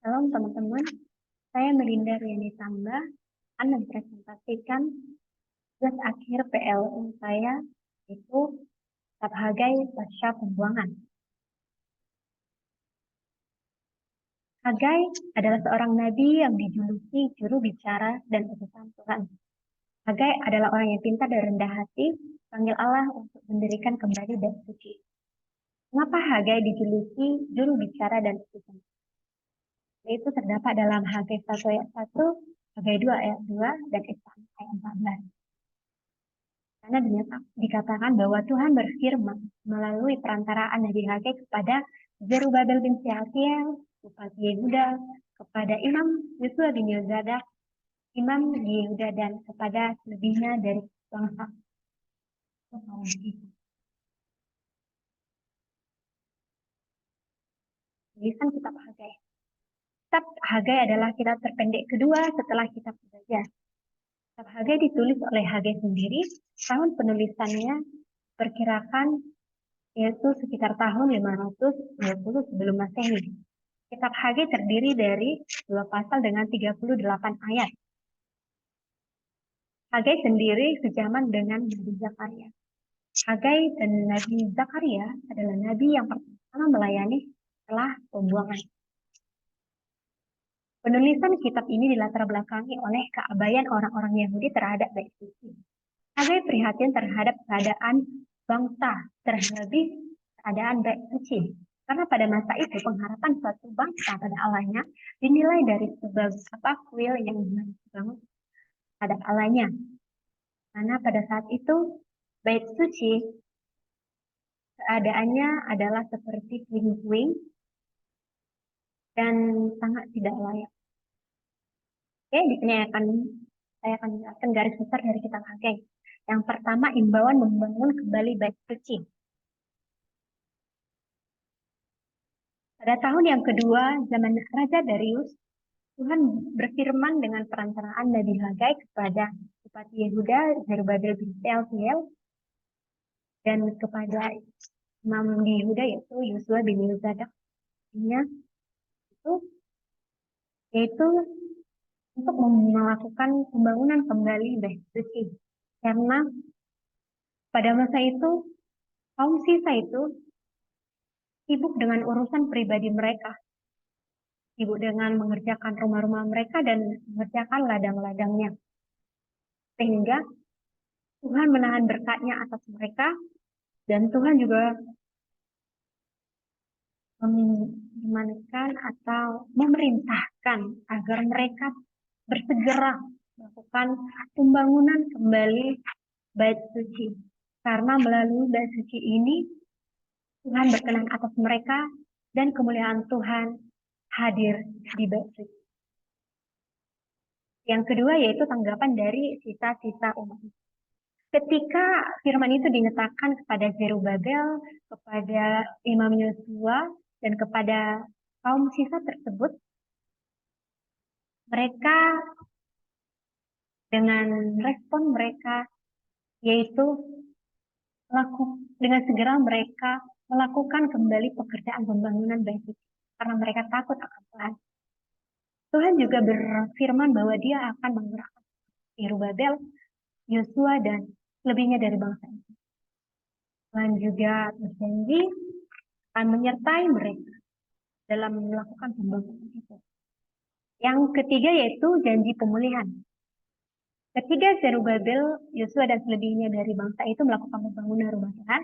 Halo teman-teman, saya Melinda Riani Tambah akan mempresentasikan tugas akhir PLN saya, yaitu Kitab Hagai Pasca Pembuangan. Hagai adalah seorang nabi yang dijuluki juru bicara dan utusan Tuhan. Hagai adalah orang yang pintar dan rendah hati, panggil Allah untuk mendirikan kembali bait suci. Mengapa Hagai dijuluki juru bicara dan utusan? Yaitu terdapat dalam Hagai 1 ayat 1, Hagai 2 ayat 2, dan ayat 14. Karena dikatakan bahwa Tuhan berfirman melalui perantaraan Nabi Hagai kepada Zerubabel bin Shealtiel, Bupati Yehuda, kepada Imam Yosua bin Yozadak, Imam Yehuda, dan kepada selebihnya dari bangsa. Tulisan Kitab Hagai. Kitab Hagai adalah kitab terpendek kedua setelah Kitab Obadiah. Kitab Hagai ditulis oleh Hagai sendiri. Tahun penulisannya perkirakan yaitu sekitar tahun 520 sebelum Masehi. Kitab Hagai terdiri dari 2 pasal dengan 38 ayat. Hagai sendiri sejaman dengan Nabi Zakaria. Hagai dan Nabi Zakaria adalah nabi yang pertama melayani setelah pembuangan. Penulisan kitab ini dilatar belakangi oleh keabaian orang-orang Yahudi terhadap bait suci. Hagai prihatin terhadap keadaan bangsa, terlebih keadaan bait suci. Karena pada masa itu pengharapan suatu bangsa pada Allahnya dinilai dari sebuah kuil yang dibangun terhadap Allahnya. Karena pada saat itu bait suci keadaannya adalah seperti puing-puing dan sangat tidak layak. Oke, di sini saya akan menjelaskan garis besar dari kitab Hagai. Yang pertama, imbauan membangun kembali bait suci. Pada tahun yang kedua, zaman Raja Darius, Tuhan berfirman dengan perantaraan Nabi Hagai kepada Bupati Yehuda, Zerubabel bin Shealtiel, dan kepada Imam di Yehuda, yaitu Yosua bin Yozadak. Yaitu untuk melakukan pembangunan kembali bait suci. Karena pada masa itu, kaum sisa itu sibuk dengan urusan pribadi mereka. Sibuk dengan mengerjakan rumah-rumah mereka dan mengerjakan ladang-ladangnya. Sehingga Tuhan menahan berkatnya atas mereka, dan Tuhan juga memerintahkan atau memerintahkan agar mereka bersegera melakukan pembangunan kembali bait suci. Karena melalui bait suci ini, Tuhan berkenan atas mereka dan kemuliaan Tuhan hadir di bait suci. Yang kedua yaitu tanggapan dari sisa-sisa umat. Ketika firman itu dinyatakan kepada Zerubabel, kepada Imam Yosua, dan kepada kaum sisa tersebut, mereka dengan respon mereka yaitu dengan segera mereka melakukan kembali pekerjaan pembangunan bait suci karena mereka takut akan Tuhan. Tuhan juga berfirman bahwa Dia akan menggerakkan Zerubabel, Yosua, dan lebihnya dari bangsa itu. Tuhan juga berjanji akan menyertai mereka dalam melakukan pembangunan itu. Yang ketiga yaitu janji pemulihan. Ketika Zerubabel, Yosua, dan selebihnya dari bangsa itu melakukan pembangunan rumah Tuhan,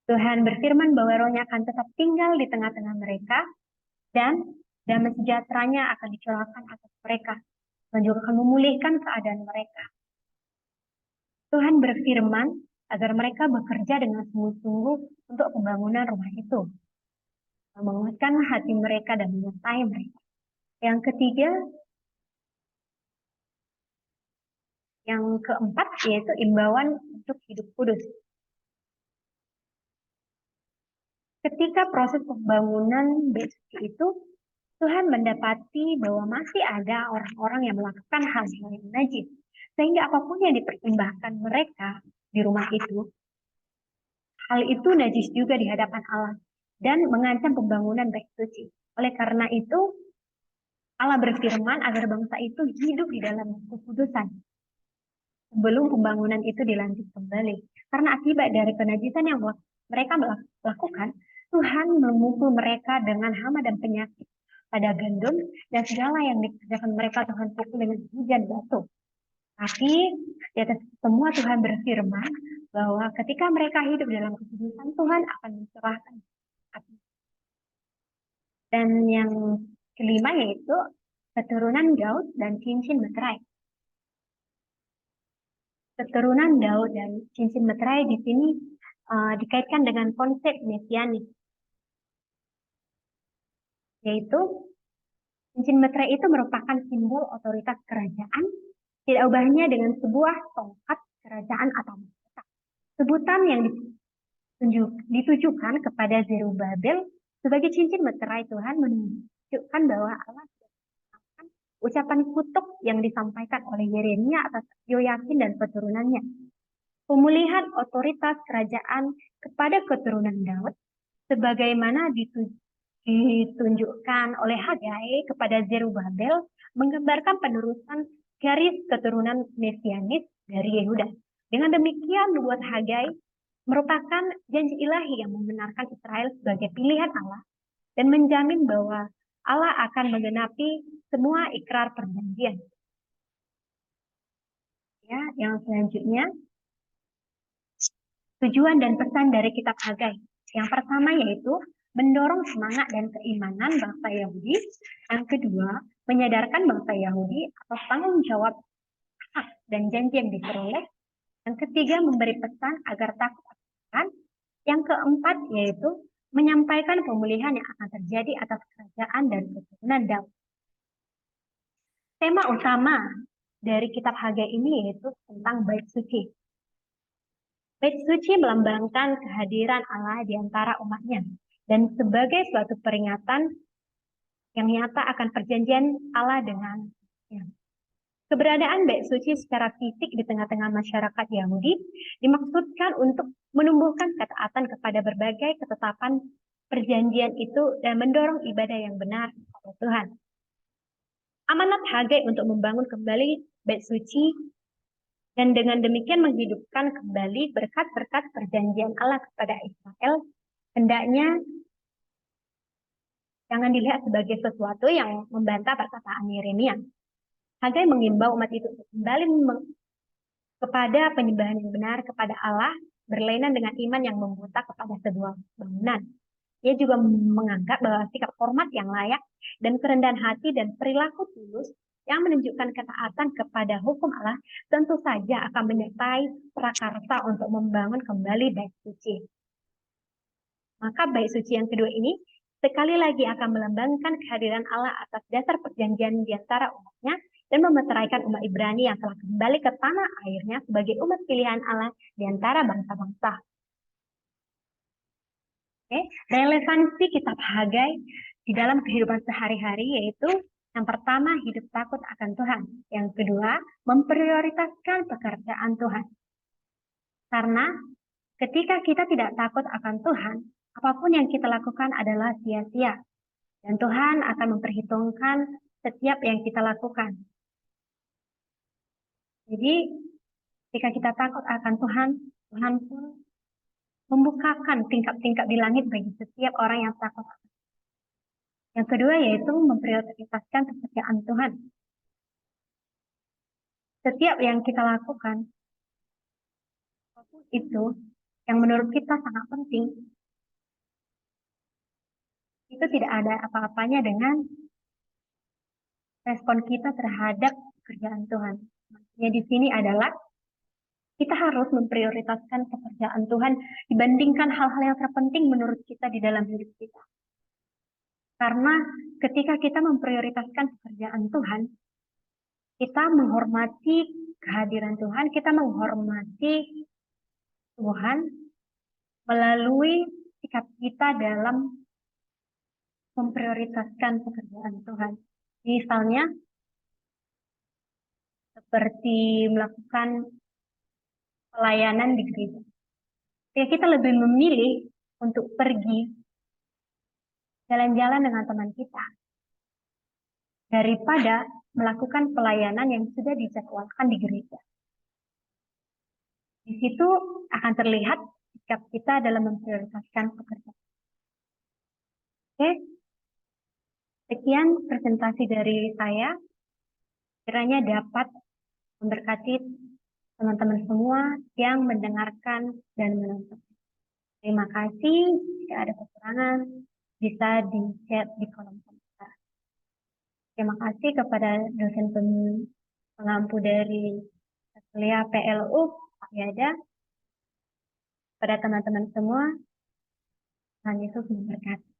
Tuhan berfirman bahwa Roh-Nya akan tetap tinggal di tengah-tengah mereka dan damai sejahteranya akan dicurahkan atas mereka dan juga akan memulihkan keadaan mereka. Tuhan berfirman agar mereka bekerja dengan sungguh-sungguh untuk pembangunan rumah itu, menguatkan hati mereka dan menyertai mereka. Yang ketiga, yang keempat yaitu imbauan untuk hidup kudus. Ketika proses pembangunan bait suci itu, Tuhan mendapati bahwa masih ada orang-orang yang melakukan hal-hal yang najis. Sehingga apapun yang dipersembahkan mereka di rumah itu, hal itu najis juga di hadapan Allah dan mengancam pembangunan bait suci. Oleh karena itu, Allah berfirman agar bangsa itu hidup di dalam kekudusan sebelum pembangunan itu dilanjut kembali. Karena akibat dari penajisan yang mereka lakukan, Tuhan memukul mereka dengan hama dan penyakit pada gandum, dan segala yang dikerjakan mereka Tuhan pukul dengan hujan batu. Tapi di atas semua Tuhan berfirman bahwa ketika mereka hidup dalam kekudusan, Tuhan akan mencurahkan api. Dan yang kelima yaitu keturunan Daud dan cincin meterai. Keturunan Daud dan cincin meterai di sini dikaitkan dengan konsep mesianis, yaitu cincin meterai itu merupakan simbol otoritas kerajaan, tidak ubahnya dengan sebuah tongkat kerajaan atau mahkota. Sebutan yang ditujukan kepada Zerubabel sebagai cincin meterai Tuhan menunjukkan bahwa Allah akan ucapan kutuk yang disampaikan oleh Yeremia atas Yoyakin dan keturunannya. Pemulihan otoritas kerajaan kepada keturunan Daud sebagaimana ditunjukkan oleh Hagai kepada Zerubabel menggambarkan penerusan garis keturunan mesianis dari Yehuda. Dengan demikian membuat Hagai merupakan janji ilahi yang membenarkan Israel sebagai pilihan Allah dan menjamin bahwa Allah akan menggenapi semua ikrar perjanjian. Ya, yang selanjutnya tujuan dan pesan dari kitab Hagai. Yang pertama yaitu mendorong semangat dan keimanan bangsa Yahudi. Yang kedua, menyadarkan bangsa Yahudi atas tanggung jawab hak dan janji yang diperoleh. Yang ketiga, memberi pesan agar takut akan Tuhan. Yang keempat yaitu menyampaikan pemulihan yang akan terjadi atas kerajaan dan keturunan Daud. Tema utama dari kitab Hagai ini yaitu tentang bait suci. Bait suci melambangkan kehadiran Allah di antara umatnya dan sebagai suatu peringatan yang nyata akan perjanjian Allah dengan ya. Keberadaan bait suci secara fisik di tengah-tengah masyarakat Yahudi dimaksudkan untuk menumbuhkan ketaatan kepada berbagai ketetapan perjanjian itu dan mendorong ibadah yang benar kepada Tuhan. Amanat Hagai untuk membangun kembali bait suci dan dengan demikian menghidupkan kembali berkat-berkat perjanjian Allah kepada Israel, hendaknya jangan dilihat sebagai sesuatu yang membantah perkataan Yeremia. Hagai mengimbau umat itu untuk kembali kepada penyembahan yang benar kepada Allah, berlainan dengan iman yang membuta kepada sebuah bangunan. Ia juga menganggap bahwa sikap hormat yang layak dan kerendahan hati dan perilaku tulus yang menunjukkan ketaatan kepada hukum Allah tentu saja akan menyertai prakarsa untuk membangun kembali bait suci. Maka bait suci yang kedua ini sekali lagi akan melambangkan kehadiran Allah atas dasar perjanjian di antara umatnya dan memeteraikan umat Ibrani yang telah kembali ke tanah airnya sebagai umat pilihan Allah di antara bangsa-bangsa. Relevansi kitab Hagai di dalam kehidupan sehari-hari yaitu yang pertama, hidup takut akan Tuhan. Yang kedua, memprioritaskan pekerjaan Tuhan. Karena ketika kita tidak takut akan Tuhan, apapun yang kita lakukan adalah sia-sia. Dan Tuhan akan memperhitungkan setiap yang kita lakukan. Jadi, ketika kita takut akan Tuhan, Tuhan pun membukakan tingkap-tingkap di langit bagi setiap orang yang takut. Yang kedua yaitu memprioritaskan pekerjaan Tuhan. Setiap yang kita lakukan, itu yang menurut kita sangat penting, itu tidak ada apa-apanya dengan respon kita terhadap pekerjaan Tuhan. Maksudnya di sini adalah kita harus memprioritaskan pekerjaan Tuhan dibandingkan hal-hal yang terpenting menurut kita di dalam hidup kita. Karena ketika kita memprioritaskan pekerjaan Tuhan, kita menghormati kehadiran Tuhan, kita menghormati Tuhan melalui sikap kita dalam memprioritaskan pekerjaan Tuhan. Misalnya, seperti melakukan pelayanan di gereja. Jadi kita lebih memilih untuk pergi jalan-jalan dengan teman kita daripada melakukan pelayanan yang sudah dijadwalkan di gereja. Di situ akan terlihat sikap kita dalam memprioritaskan pekerjaan. Oke, sekian presentasi dari saya. Kiranya dapat memberkati teman-teman semua yang mendengarkan dan menonton. Terima kasih. Jika ada kekurangan, bisa di-chat di kolom komentar. Terima kasih kepada dosen pengampu dari kuliah PLU, Pak Yada. Pada teman-teman semua, Tuhan Yesus memberkati.